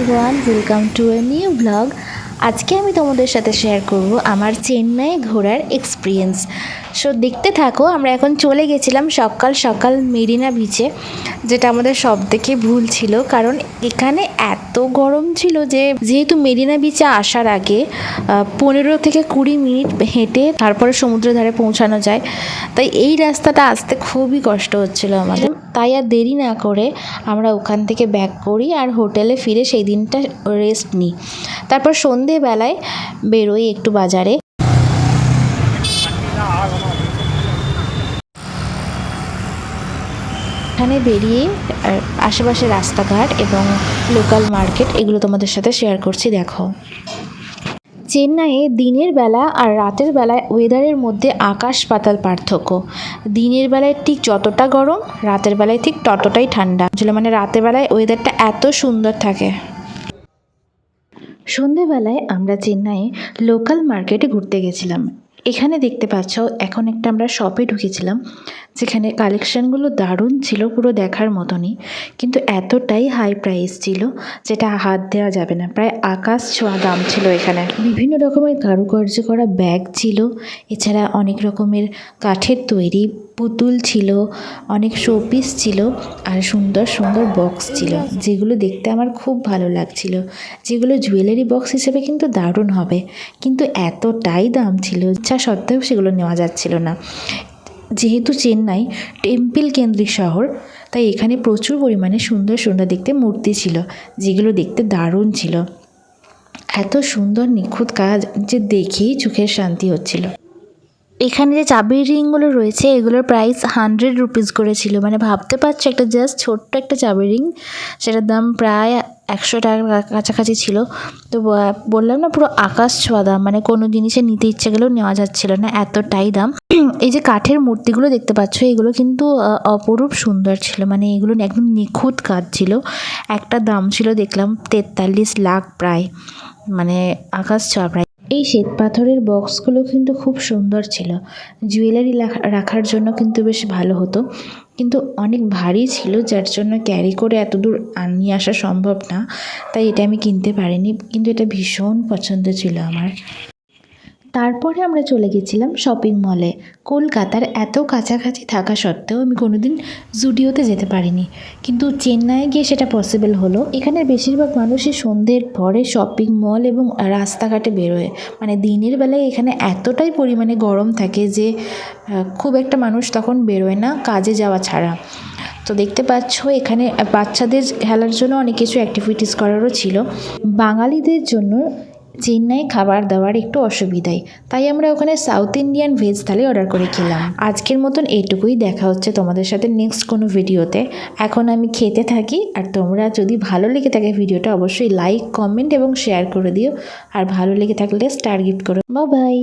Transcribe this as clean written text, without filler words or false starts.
Everyone, welcome to a new blog. আজকে আমি তোমাদের সাথে শেয়ার করব আমার চেন্নাই ঘোরার এক্সপিরিয়েন্স। সো দেখতে থাকো। আমরা এখন চলে গেছিলাম সকাল সকাল মেরিনা বিচে, যেটা আমাদের সব থেকে ভুল ছিল, কারণ এখানে এত গরম ছিল যে যেহেতু মেরিনা বিচে আসার আগে 15 থেকে 20 মিনিট হেঁটে তারপরে সমুদ্রের ধারে পৌঁছানো যায়, তাই এই রাস্তাটা আসতে খুবই কষ্ট হচ্ছিল আমাদের। তাই আর দেরি না করে আমরা ওখান থেকে ব্যাক করি আর হোটেলে ফিরে সেই দিনটা রেস্ট নিই। তারপর সন্ধেবেলায় বেরোই একটু বাজারে। এখানে বেরিয়ে আশেপাশে রাস্তাঘাট এবং লোকাল মার্কেট এগুলো তোমাদের সাথে শেয়ার করছি, দেখো। চেন্নাইয়ে দিনের বেলা আর রাতের বেলায় ওয়েদারের মধ্যে আকাশ পাতাল পার্থক্য। দিনের বেলায় ঠিক যতটা গরম, রাতের বেলায় ঠিক ততটাই ঠান্ডা। মানে রাতের বেলায় ওয়েদারটা এত সুন্দর থাকে। সন্ধেবেলায় আমরা চেন্নাইয়ে লোকাল মার্কেটে ঘুরতে গেছিলাম। এখানে দেখতে পাচ্ছ এখন একটা আমরা শপে ঢুকেছিলাম, যেখানে কালেকশানগুলো দারুণ ছিল, পুরো দেখার মতনই, কিন্তু এতটাই হাই প্রাইস ছিল যেটা হাত দেওয়া যাবে না। প্রায় আকাশ ছোঁয়া দাম ছিল এখানে। বিভিন্ন রকমের কারুকার্য করা ব্যাগ ছিল, এছাড়া অনেক রকমের কাঠের তৈরি পুতুল ছিল, অনেক শোপিস ছিল, আর সুন্দর সুন্দর বক্স ছিল, যেগুলো দেখতে আমার খুব ভালো লাগছিল, যেগুলো জুয়েলারি বক্স হিসেবে কিন্তু দারুণ হবে, কিন্তু এতটাই দাম ছিল, ইচ্ছা সত্ত্বেও সেগুলো নেওয়া যাচ্ছিল না। যেহেতু চেন্নাই টেম্পল কেন্দ্রিক শহর, তাই এখানে প্রচুর পরিমাণে সুন্দর সুন্দর দেখতে মূর্তি ছিল, যেগুলো দেখতে দারুণ ছিল। এত সুন্দর নিখুঁত কাজ যে দেখেই চোখের শান্তি হচ্ছিল। এখানে যে চাবির রিংগুলো রয়েছে এগুলোর প্রাইস 100 রুপিস করে ছিল। মানে ভাবতে পারছো, একটা জাস্ট ছোট্ট একটা চাবির রিং, সেটার দাম প্রায় 100 টাকার কাছাকাছি ছিল। তো বললাম না, পুরো আকাশ ছোঁয়া দাম, মানে কোনো জিনিসে নিতে ইচ্ছে গেলেও নেওয়া যাচ্ছিল না, এতটাই দাম। এই যে কাঠের মূর্তিগুলো দেখতে পাচ্ছ, এগুলো কিন্তু অপরূপ সুন্দর ছিল, মানে এগুলো একদম নিখুঁত কাজ ছিল। একটা দাম ছিল দেখলাম 43 লাখ প্রায়, মানে আকাশ ছোঁয়া প্রায়। এই শ্বেত পাথরের বক্সগুলো কিন্তু খুব সুন্দর ছিল, জুয়েলারি রাখার জন্য কিন্তু বেশ ভালো হতো, কিন্তু অনেক ভারী ছিল, যার জন্য ক্যারি করে এত দূর নিয়ে আসা সম্ভব না, তাই এটা আমি কিনতে পারিনি, কিন্তু এটা ভীষণ পছন্দ ছিল আমার। তারপরে আমরা চলে গেছিলাম শপিং মলে। কলকাতার এত কাছাকাছি থাকা সত্ত্বেও আমি কোনোদিন জুডিওতে যেতে পারিনি, কিন্তু চেন্নাইয়ে গিয়ে সেটা পসিবল হলো। এখানের বেশিরভাগ মানুষই সন্ধ্যের পরে শপিং মল এবং রাস্তাঘাটে বেরোয়, মানে দিনের বেলায় এখানে এতটাই পরিমাণে গরম থাকে যে খুব একটা মানুষ তখন বেরোয় না কাজে যাওয়া ছাড়া। তো দেখতে পাচ্ছ এখানে বাচ্চাদের খেলার জন্য অনেক কিছু অ্যাক্টিভিটিস করারও ছিল। বাঙালিদের জন্য চেন্নাই খাবার দাবার একটু অসুবিধাই, তাই আমরা ওখানে সাউথ ইন্ডিয়ান ভেজ থালি অর্ডার করে খেলাম। আজকের মতন এইটুকুই, দেখা হচ্ছে তোমাদের সাথে নেক্সট কোনো ভিডিওতে। এখন আমি খেতে থাকি, আর তোমরা যদি ভালো লেগে থাকে ভিডিওটা অবশ্যই লাইক, কমেন্ট এবং শেয়ার করে দিও, আর ভালো লেগে থাকলে স্টার গিফট করো। Bye bye.